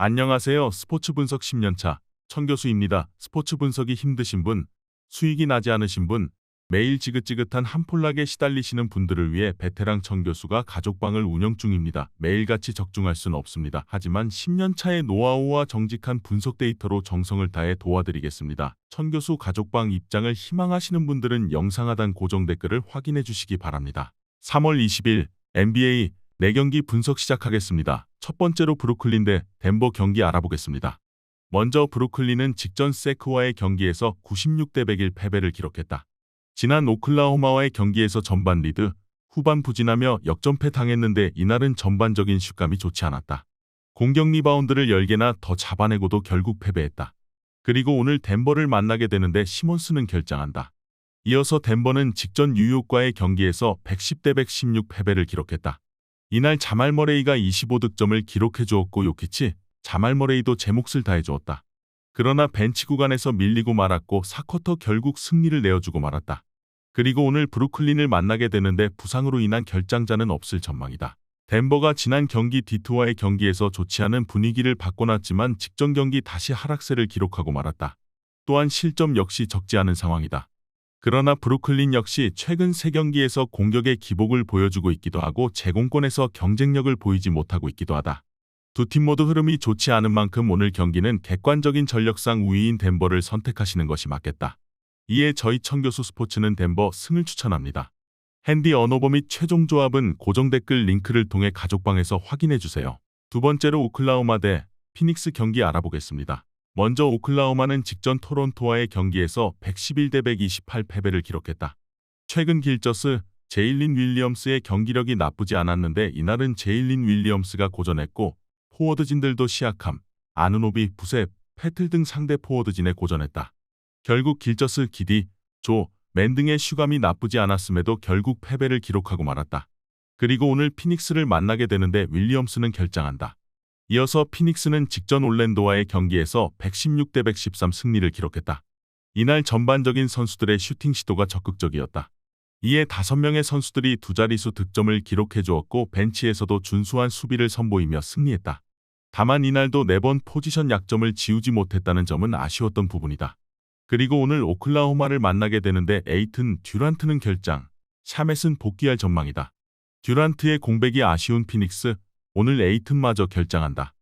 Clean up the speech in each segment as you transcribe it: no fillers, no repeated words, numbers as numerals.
안녕하세요. 스포츠 분석 10년차 천교수입니다. 스포츠 분석이 힘드신 분, 수익이 나지 않으신 분, 매일 지긋지긋한 한폴락에 시달리시는 분들을 위해 베테랑 천교수가 가족방을 운영 중입니다. 매일같이 적중할 수는 없습니다. 하지만 10년차의 노하우와 정직한 분석 데이터로 정성을 다해 도와드리겠습니다. 천교수 가족방 입장을 희망하시는 분들은 영상 하단 고정 댓글을 확인해 주시기 바랍니다. 3월 20일 NBA 4경기 분석 시작하겠습니다. 첫 번째로 브루클린 대 덴버 경기 알아보겠습니다. 먼저 브루클린은 직전 세크와의 경기에서 96대 101 패배를 기록했다. 지난 오클라호마와의 경기에서 전반 리드, 후반 부진하며 역전패 당했는데 이날은 전반적인 슛감이 좋지 않았다. 공격 리바운드를 10개나 더 잡아내고도 결국 패배했다. 그리고 오늘 덴버를 만나게 되는데 시몬스는 결장한다. 이어서 덴버는 직전 뉴욕과의 경기에서 110대 116 패배를 기록했다. 이날 자말 머레이가 25득점을 기록해 주었고 요키치, 자말 머레이도 제 몫을 다해 주었다. 그러나 벤치 구간에서 밀리고 말았고 4쿼터 결국 승리를 내어주고 말았다. 그리고 오늘 브루클린을 만나게 되는데 부상으로 인한 결장자는 없을 전망이다. 덴버가 지난 경기 디트와의 경기에서 좋지 않은 분위기를 바꿔놨지만 직전 경기 다시 하락세를 기록하고 말았다. 또한 실점 역시 적지 않은 상황이다. 그러나 브루클린 역시 최근 3경기에서 공격의 기복을 보여주고 있기도 하고 제공권에서 경쟁력을 보이지 못하고 있기도 하다. 두 팀 모두 흐름이 좋지 않은 만큼 오늘 경기는 객관적인 전력상 우위인 덴버를 선택하시는 것이 맞겠다. 이에 저희 천교수 스포츠는 덴버 승을 추천합니다. 핸디 언어버 및 최종 조합은 고정 댓글 링크를 통해 가족방에서 확인해주세요. 두 번째로 오클라호마 대 피닉스 경기 알아보겠습니다. 먼저 오클라호마는 직전 토론토와의 경기에서 111대 128 패배를 기록했다. 최근 길저스, 제일린 윌리엄스의 경기력이 나쁘지 않았는데 이날은 제일린 윌리엄스가 고전했고 포워드진들도 시약함, 아누노비, 부셉, 패틀 등 상대 포워드진에 고전했다. 결국 길저스, 기디, 조, 맨 등의 슈감이 나쁘지 않았음에도 결국 패배를 기록하고 말았다. 그리고 오늘 피닉스를 만나게 되는데 윌리엄스는 결장한다. 이어서 피닉스는 직전 올랜도와의 경기에서 116대 113 승리를 기록했다. 이날 전반적인 선수들의 슈팅 시도가 적극적이었다. 이에 5명의 선수들이 두 자릿수 득점을 기록해 주었고 벤치에서도 준수한 수비를 선보이며 승리했다. 다만 이날도 4번 포지션 약점을 지우지 못했다는 점은 아쉬웠던 부분이다. 그리고 오늘 오클라호마를 만나게 되는데 에이튼, 듀란트는 결장, 샤멧은 복귀할 전망이다. 듀란트의 공백이 아쉬운 피닉스, 오늘 에이튼마저 결장한다.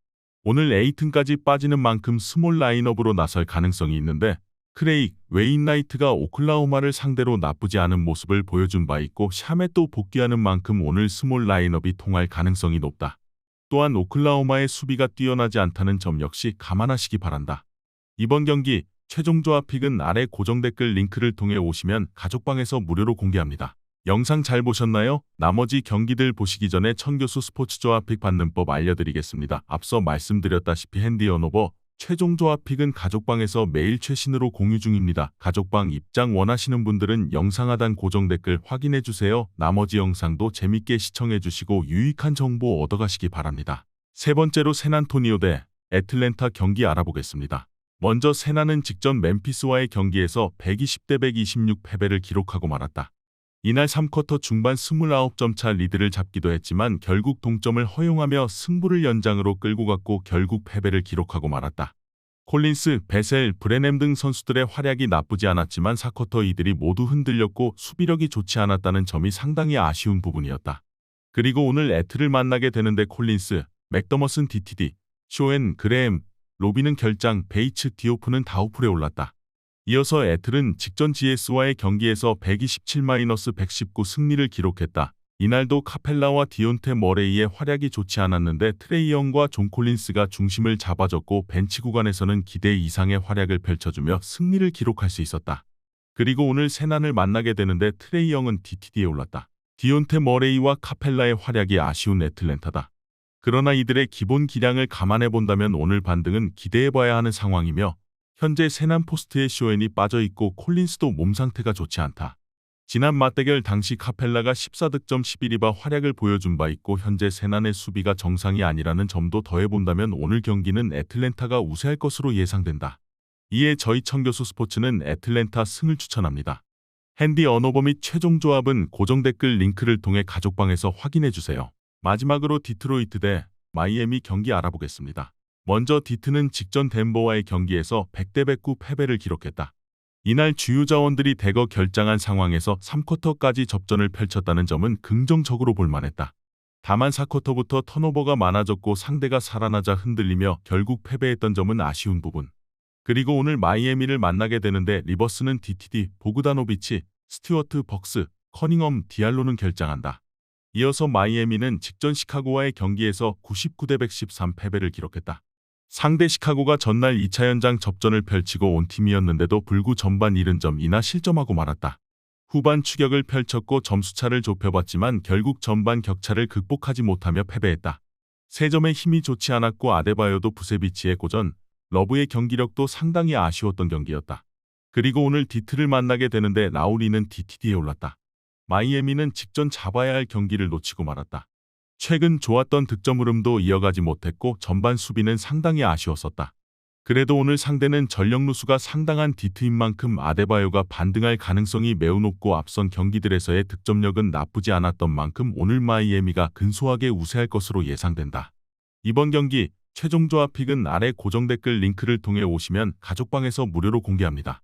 오늘 에이튼까지 빠지는 만큼 스몰 라인업으로 나설 가능성이 있는데 크레이크, 웨인라이트가 오클라호마를 상대로 나쁘지 않은 모습을 보여준 바 있고 샤멧도 복귀하는 만큼 오늘 스몰 라인업이 통할 가능성이 높다. 또한 오클라호마의 수비가 뛰어나지 않다는 점 역시 감안하시기 바란다. 이번 경기 최종 조합 픽은 아래 고정 댓글 링크를 통해 오시면 가족방에서 무료로 공개합니다. 영상 잘 보셨나요? 나머지 경기들 보시기 전에 천교수 스포츠 조합 픽 받는 법 알려드리겠습니다. 앞서 말씀드렸다시피 핸디 언어버 최종 조합 픽은 가족방에서 매일 최신으로 공유 중입니다. 가족방 입장 원하시는 분들은 영상 하단 고정 댓글 확인해주세요. 나머지 영상도 재밌게 시청해주시고 유익한 정보 얻어가시기 바랍니다. 세 번째로 샌안토니오 대 애틀랜타 경기 알아보겠습니다. 먼저 샌안은 직전 멤피스와의 경기에서 120대 126 패배를 기록하고 말았다. 이날 3쿼터 중반 29점 차 리드를 잡기도 했지만 결국 동점을 허용하며 승부를 연장으로 끌고 갔고 결국 패배를 기록하고 말았다. 콜린스, 베셀, 브레넴 등 선수들의 활약이 나쁘지 않았지만 4쿼터 이들이 모두 흔들렸고 수비력이 좋지 않았다는 점이 상당히 아쉬운 부분이었다. 그리고 오늘 애틀을 만나게 되는데 콜린스, 맥더머슨 DTD, 쇼엔, 그레엠, 로비는 결장, 베이츠, 디오프는 다우풀에 올랐다. 이어서 애틀은 직전 GS와의 경기에서 127-119 승리를 기록했다. 이날도 카펠라와 디온테 머레이의 활약이 좋지 않았는데 트레이 영과 존 콜린스가 중심을 잡아줬고 벤치 구간에서는 기대 이상의 활약을 펼쳐주며 승리를 기록할 수 있었다. 그리고 오늘 샌안을 만나게 되는데 트레이 영은 DTD에 올랐다. 디온테 머레이와 카펠라의 활약이 아쉬운 애틀랜타다. 그러나 이들의 기본 기량을 감안해 본다면 오늘 반등은 기대해봐야 하는 상황이며 현재 샌안 포스트에 쇼엔이 빠져있고 콜린스도 몸 상태가 좋지 않다. 지난 맞대결 당시 카펠라가 14득점 11리바 활약을 보여준 바 있고 현재 샌안의 수비가 정상이 아니라는 점도 더해본다면 오늘 경기는 애틀랜타가 우세할 것으로 예상된다. 이에 저희 천교수 스포츠는 애틀랜타 승을 추천합니다. 핸디 언어버 및 최종 조합은 고정 댓글 링크를 통해 가족방에서 확인해주세요. 마지막으로 디트로이트 대 마이애미 경기 알아보겠습니다. 먼저 디트는 직전 덴버와의 경기에서 100대 109 패배를 기록했다. 이날 주요 자원들이 대거 결장한 상황에서 3쿼터까지 접전을 펼쳤다는 점은 긍정적으로 볼만했다. 다만 4쿼터부터 턴오버가 많아졌고 상대가 살아나자 흔들리며 결국 패배했던 점은 아쉬운 부분. 그리고 오늘 마이애미를 만나게 되는데 리버스는 DTD, 보그다노비치, 스튜어트 벅스, 커닝엄, 디알로는 결장한다. 이어서 마이애미는 직전 시카고와의 경기에서 99대 113 패배를 기록했다. 상대 시카고가 전날 2차 연장 접전을 펼치고 온 팀이었는데도 불구 전반 70점이나 실점하고 말았다. 후반 추격을 펼쳤고 점수차를 좁혀봤지만 결국 전반 격차를 극복하지 못하며 패배했다. 3점의 힘이 좋지 않았고 아데바요도 부세비치의 고전, 러브의 경기력도 상당히 아쉬웠던 경기였다. 그리고 오늘 디트를 만나게 되는데 라우리는 DTD에 올랐다. 마이애미는 직전 잡아야 할 경기를 놓치고 말았다. 최근 좋았던 득점 흐름도 이어가지 못했고 전반 수비는 상당히 아쉬웠었다. 그래도 오늘 상대는 전력 누수가 상당한 디트인 만큼 아데바요가 반등할 가능성이 매우 높고 앞선 경기들에서의 득점력은 나쁘지 않았던 만큼 오늘 마이애미가 근소하게 우세할 것으로 예상된다. 이번 경기 최종 조합 픽은 아래 고정 댓글 링크를 통해 오시면 가족방에서 무료로 공개합니다.